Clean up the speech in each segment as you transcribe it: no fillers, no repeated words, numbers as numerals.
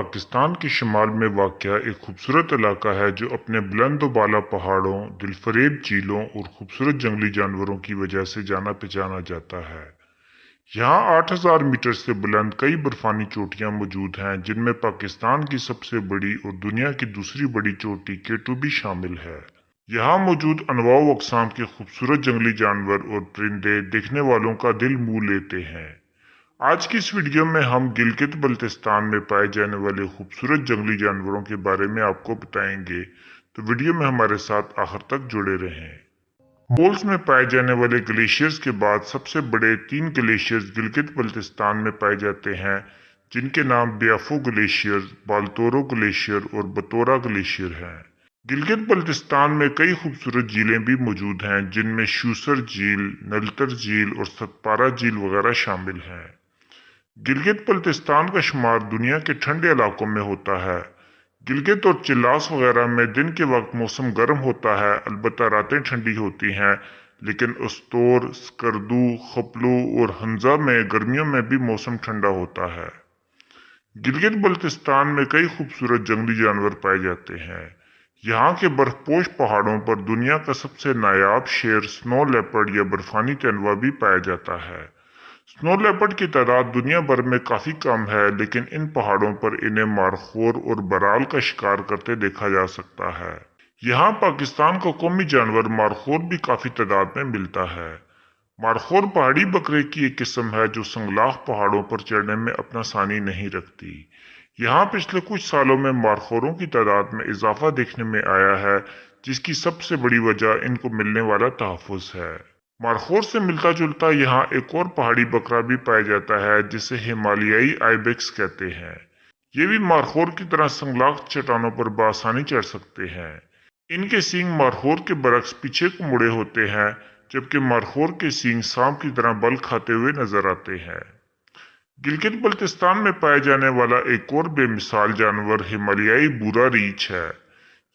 پاکستان کے شمال میں واقع ایک خوبصورت علاقہ ہے جو اپنے بلند و بالا پہاڑوں، دلفریب جھیلوں اور خوبصورت جنگلی جانوروں کی وجہ سے جانا پہچانا جاتا ہے۔ یہاں 8,000 میٹر سے بلند کئی برفانی چوٹیاں موجود ہیں، جن میں پاکستان کی سب سے بڑی اور دنیا کی دوسری بڑی چوٹی کیٹو بھی شامل ہے۔ یہاں موجود انواع و اقسام کے خوبصورت جنگلی جانور اور پرندے دیکھنے والوں کا دل موہ لیتے ہیں۔ آج کی اس ویڈیو میں ہم گلگت بلتستان میں پائے جانے والے خوبصورت جنگلی جانوروں کے بارے میں آپ کو بتائیں گے، تو ویڈیو میں ہمارے ساتھ آخر تک جڑے رہیں۔ پولز میں پائے جانے والے گلیشیئرز کے بعد سب سے بڑے 3 گلیشیئرز گلگت بلتستان میں پائے جاتے ہیں، جن کے نام بیافو گلیشیئر، بالتورو گلیشیئر اور بطورا گلیشیئر ہیں۔ گلگت بلتستان میں کئی خوبصورت جھیلیں بھی موجود ہیں، جن میں شوسر جھیل، نلتر جھیل اور ستپارا جھیل وغیرہ شامل ہیں۔ گلگت بلتستان کا شمار دنیا کے ٹھنڈے علاقوں میں ہوتا ہے۔ گلگت اور چلاس وغیرہ میں دن کے وقت موسم گرم ہوتا ہے، البتہ راتیں ٹھنڈی ہوتی ہیں، لیکن استور، سکردو، خپلو اور ہنزا میں گرمیوں میں بھی موسم ٹھنڈا ہوتا ہے۔ گلگت بلتستان میں کئی خوبصورت جنگلی جانور پائے جاتے ہیں۔ یہاں کے برف پوش پہاڑوں پر دنیا کا سب سے نایاب شیر سنو لیپرڈ یا برفانی تینوا بھی پایا جاتا ہے۔ سنو لیپرڈ کی تعداد دنیا بھر میں کافی کم ہے، لیکن ان پہاڑوں پر انہیں مارخور اور برال کا شکار کرتے دیکھا جا سکتا ہے۔ یہاں پاکستان کا قومی جانور مارخور بھی کافی تعداد میں ملتا ہے۔ مارخور پہاڑی بکرے کی ایک قسم ہے جو سنگلاخ پہاڑوں پر چڑھنے میں اپنا ثانی نہیں رکھتی۔ یہاں پچھلے کچھ سالوں میں مارخوروں کی تعداد میں اضافہ دیکھنے میں آیا ہے، جس کی سب سے بڑی وجہ ان کو ملنے والا تحفظ ہے۔ مارخور سے ملتا جلتا یہاں ایک اور پہاڑی بکرا بھی پایا جاتا ہے، جسے ہمالیائی آئیبیکس کہتے ہیں۔ یہ بھی مارخور کی طرح سنگلاخ چٹانوں پر بآسانی چڑھ سکتے ہیں۔ ان کے سینگ مارخور کے برعکس پیچھے کو مڑے ہوتے ہیں، جبکہ مارخور کے سینگ سانپ کی طرح بل کھاتے ہوئے نظر آتے ہیں۔ گلگت بلتستان میں پائے جانے والا ایک اور بے مثال جانور ہمالیائی بھورا ریچھ ہے۔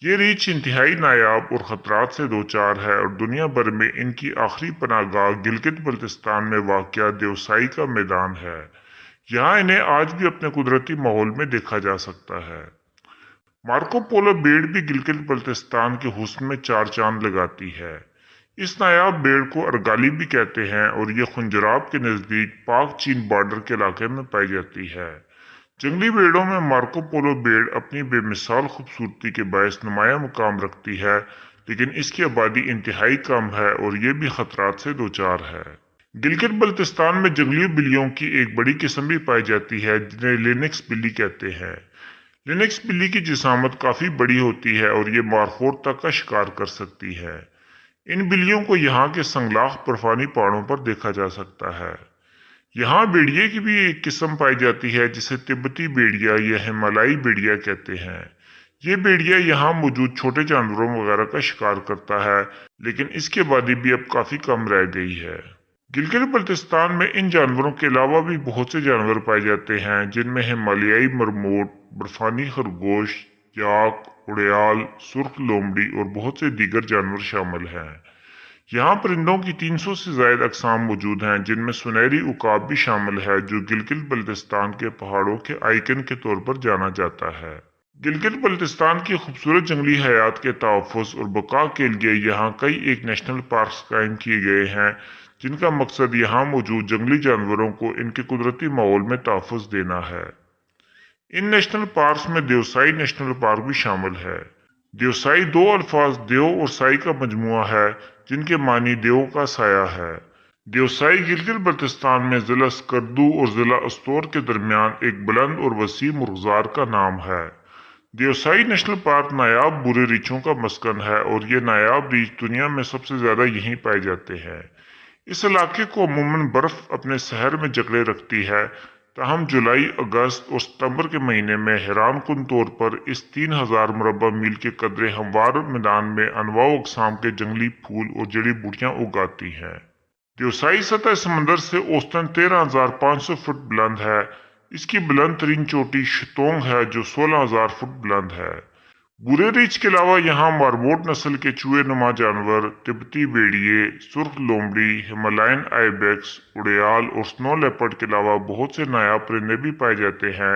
یہ ریچھ انتہائی نایاب اور خطرات سے دوچار ہے اور دنیا بھر میں ان کی آخری پناہ گاہ گلگت بلتستان میں واقع دیوسائی کا میدان ہے۔ یہاں انہیں آج بھی اپنے قدرتی ماحول میں دیکھا جا سکتا ہے۔ مارکو پولو بھیڑ بھی گلگت بلتستان کے حسن میں چار چاند لگاتی ہے۔ اس نایاب بھیڑ کو ارگالی بھی کہتے ہیں اور یہ خنجراب کے نزدیک پاک چین بارڈر کے علاقے میں پائی جاتی ہے۔ جنگلی بھیڑوں میں مارکو پولو بھیڑ اپنی بے مثال خوبصورتی کے باعث نمایاں مقام رکھتی ہے، لیکن اس کی آبادی انتہائی کم ہے اور یہ بھی خطرات سے دوچار ہے۔ گلگت بلتستان میں جنگلی بلیوں کی ایک بڑی قسم بھی پائی جاتی ہے، جنہیں لینکس بلی کہتے ہیں۔ لینکس بلی کی جسامت کافی بڑی ہوتی ہے اور یہ مارخور تک کا شکار کر سکتی ہے۔ ان بلیوں کو یہاں کے سنگلاخ برفانی پہاڑوں پر دیکھا جا سکتا ہے۔ یہاں بھیڑیے کی بھی ایک قسم پائی جاتی ہے، جسے تبتی بھیڑیا یا ہمالیائی بھیڑیا کہتے ہیں۔ یہ بھیڑیا یہاں موجود چھوٹے جانوروں وغیرہ کا شکار کرتا ہے، لیکن اس کی آبادی بھی اب کافی کم رہ گئی ہے۔ گلگت بلتستان میں ان جانوروں کے علاوہ بھی بہت سے جانور پائے جاتے ہیں، جن میں ہمالیائی مرموٹ، برفانی خرگوش، یاک، اڑیال، سرخ لومڑی اور بہت سے دیگر جانور شامل ہیں۔ یہاں پرندوں کی 300 سے زائد اقسام موجود ہیں، جن میں سنہری عقاب بھی شامل ہے، جو گلگت بلتستان کے پہاڑوں کے آئیکن کے طور پر جانا جاتا ہے۔ گلگت بلتستان کی خوبصورت جنگلی حیات کے تحفظ اور بقا کے لیے یہاں کئی ایک نیشنل پارکس قائم کیے گئے ہیں، جن کا مقصد یہاں موجود جنگلی جانوروں کو ان کے قدرتی ماحول میں تحفظ دینا ہے۔ ان نیشنل پارکس میں دیوسائی نیشنل پارک بھی شامل ہے۔ دیوسائی دو الفاظ دیو اور سائی کا مجموعہ ہے، جن کے معنی دیو کا سایہ ہے۔ دیوسائی گلگت بلتستان میں ضلع سکردو اور ضلع استور کے درمیان ایک بلند اور وسیع مرغزار کا نام ہے۔ دیوسائی نیشنل پارک نایاب بھورے ریچھوں کا مسکن ہے اور یہ نایاب ریچھ دنیا میں سب سے زیادہ یہیں پائے جاتے ہیں۔ اس علاقے کو عموماً برف اپنے سحر میں جکڑے رکھتی ہے، تاہم جولائی، اگست اور ستمبر کے مہینے میں حیران کن طور پر اس 3,000 مربع میل کے قدرے ہموار میدان میں انواع و اقسام کے جنگلی پھول اور جڑی بوٹیاں اگاتی ہیں۔ دیوسائی سطح سمندر سے اوسطاً 13,500 فٹ بلند ہے۔ اس کی بلند ترین چوٹی شتونگ ہے جو 16,000 فٹ بلند ہے۔ بھورے ریچھ کے علاوہ یہاں مارموٹ نسل کے چوہے نما جانور، تبتی بھیڑیے، سرخ لومڑی، ہمالین آئیبیکس، اڑیال اور سنو لیپرڈ کے علاوہ بہت سے نایاب پرندے بھی پائے جاتے ہیں،